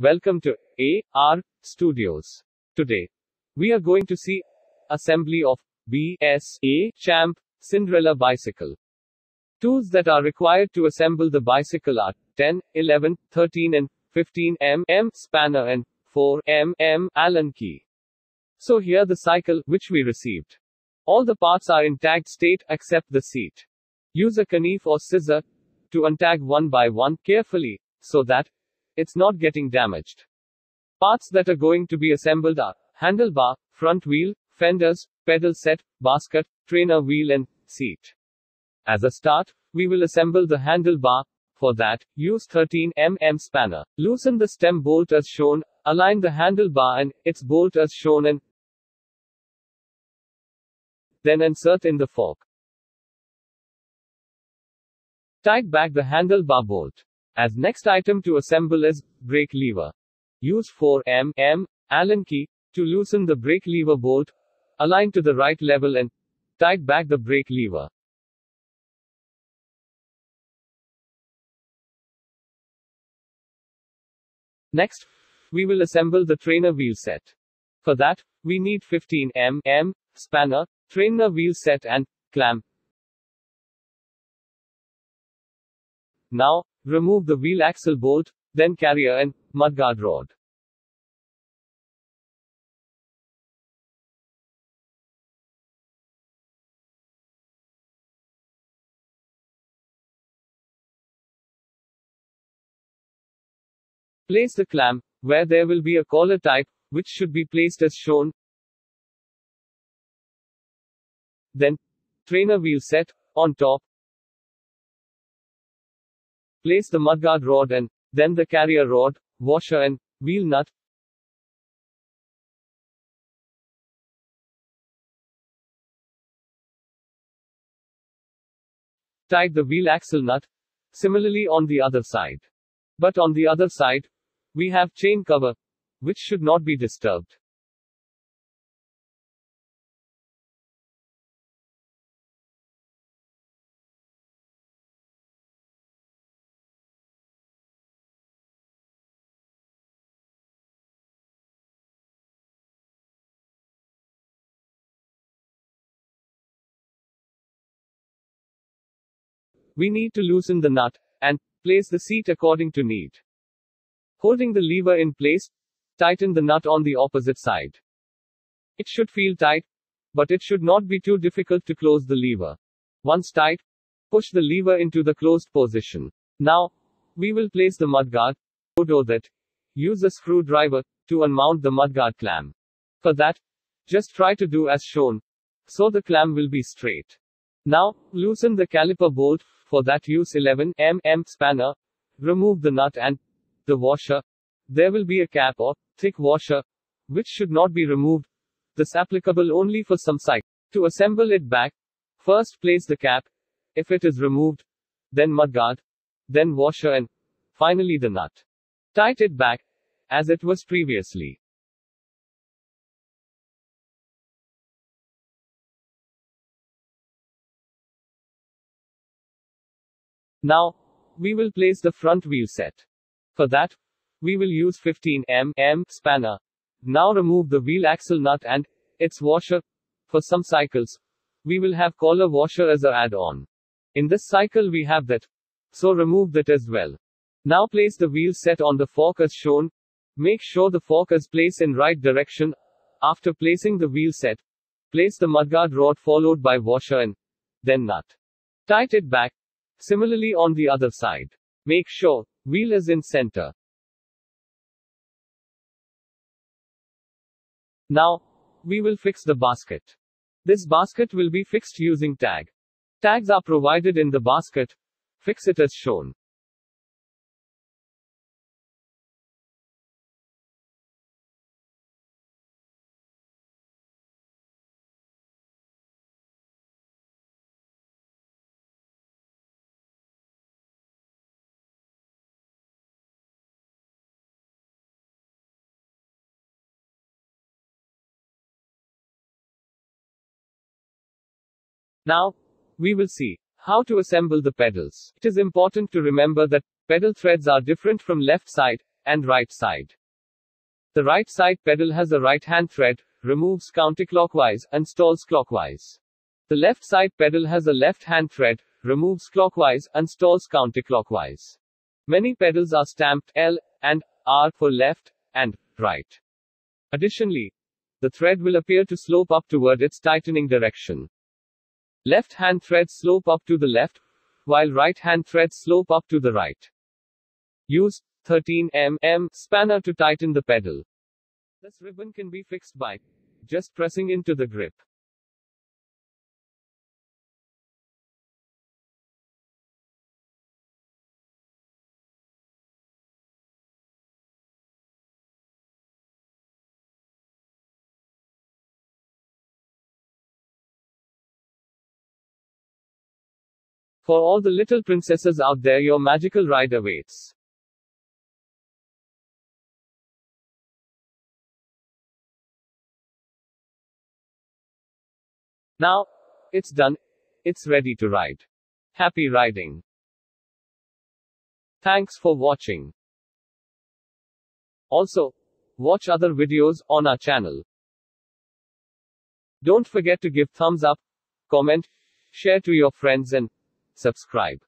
Welcome to AR Studios. Today, we are going to see assembly of BSA Champ Cinderella bicycle. Tools that are required to assemble the bicycle are 10, 11, 13 and 15 mm spanner and 4 mm Allen key. So here the cycle, which we received. All the parts are in tagged state, except the seat. Use a knife or scissor to untag one by one, carefully, so that it's not getting damaged. Parts that are going to be assembled are handlebar, front wheel, fenders, pedal set, basket, trainer wheel and seat. As a start, we will assemble the handlebar. For that, use 13 mm spanner. Loosen the stem bolt as shown, align the handlebar and its bolt as shown and then insert in the fork. Tight back the handlebar bolt. As next item to assemble is brake lever. Use 4 mm Allen key to loosen the brake lever bolt, align to the right level and tight back the brake lever. Next, we will assemble the trainer wheel set. For that, we need 15 mm spanner, trainer wheel set and clamp. Now, remove the wheel axle bolt, then carrier and mudguard rod. Place the clamp where there will be a collar type, which should be placed as shown. Then, trainer wheel set on top. Place the mudguard rod and then the carrier rod, washer and wheel nut. Tight the wheel axle nut. Similarly on the other side. But on the other side, we have chain cover, which should not be disturbed. We need to loosen the nut and place the seat according to need. Holding the lever in place, tighten the nut on the opposite side. It should feel tight, but it should not be too difficult to close the lever. Once tight, push the lever into the closed position. Now, we will place the mudguard. Do that. Use a screwdriver to unmount the mudguard clamp. For that, just try to do as shown, so the clamp will be straight. Now, loosen the caliper bolt. For that, use 11 mm spanner. Remove the nut and the washer. There will be a cap or thick washer, which should not be removed. This applicable only for some cycles. To assemble it back, first place the cap. If it is removed, then mudguard, then washer and finally the nut. Tight it back, as it was previously. Now, we will place the front wheel set. For that, we will use 15 mm spanner. Now remove the wheel axle nut and its washer. For some cycles, we will have collar washer as a add-on. In this cycle we have that, so remove that as well. Now place the wheel set on the fork as shown. Make sure the fork is placed in right direction. After placing the wheel set, place the mudguard rod followed by washer and then nut. Tight it back. Similarly on the other side. Make sure wheel is in center. Now, we will fix the basket. This basket will be fixed using tag. Tags are provided in the basket. Fix it as shown. Now, we will see how to assemble the pedals. It is important to remember that pedal threads are different from left side and right side. The right side pedal has a right-hand thread, removes counterclockwise, and stalls clockwise. The left side pedal has a left-hand thread, removes clockwise, and stalls counterclockwise. Many pedals are stamped L and R for left and right. Additionally, the thread will appear to slope up toward its tightening direction. Left-hand threads slope up to the left, while right-hand threads slope up to the right. Use 13 mm spanner to tighten the pedal. This ribbon can be fixed by just pressing into the grip. For all the little princesses out there, your magical ride awaits. Now, it's done. It's ready to ride. Happy riding. Thanks for watching. Also, watch other videos on our channel. Don't forget to give thumbs up, comment, share to your friends and subscribe.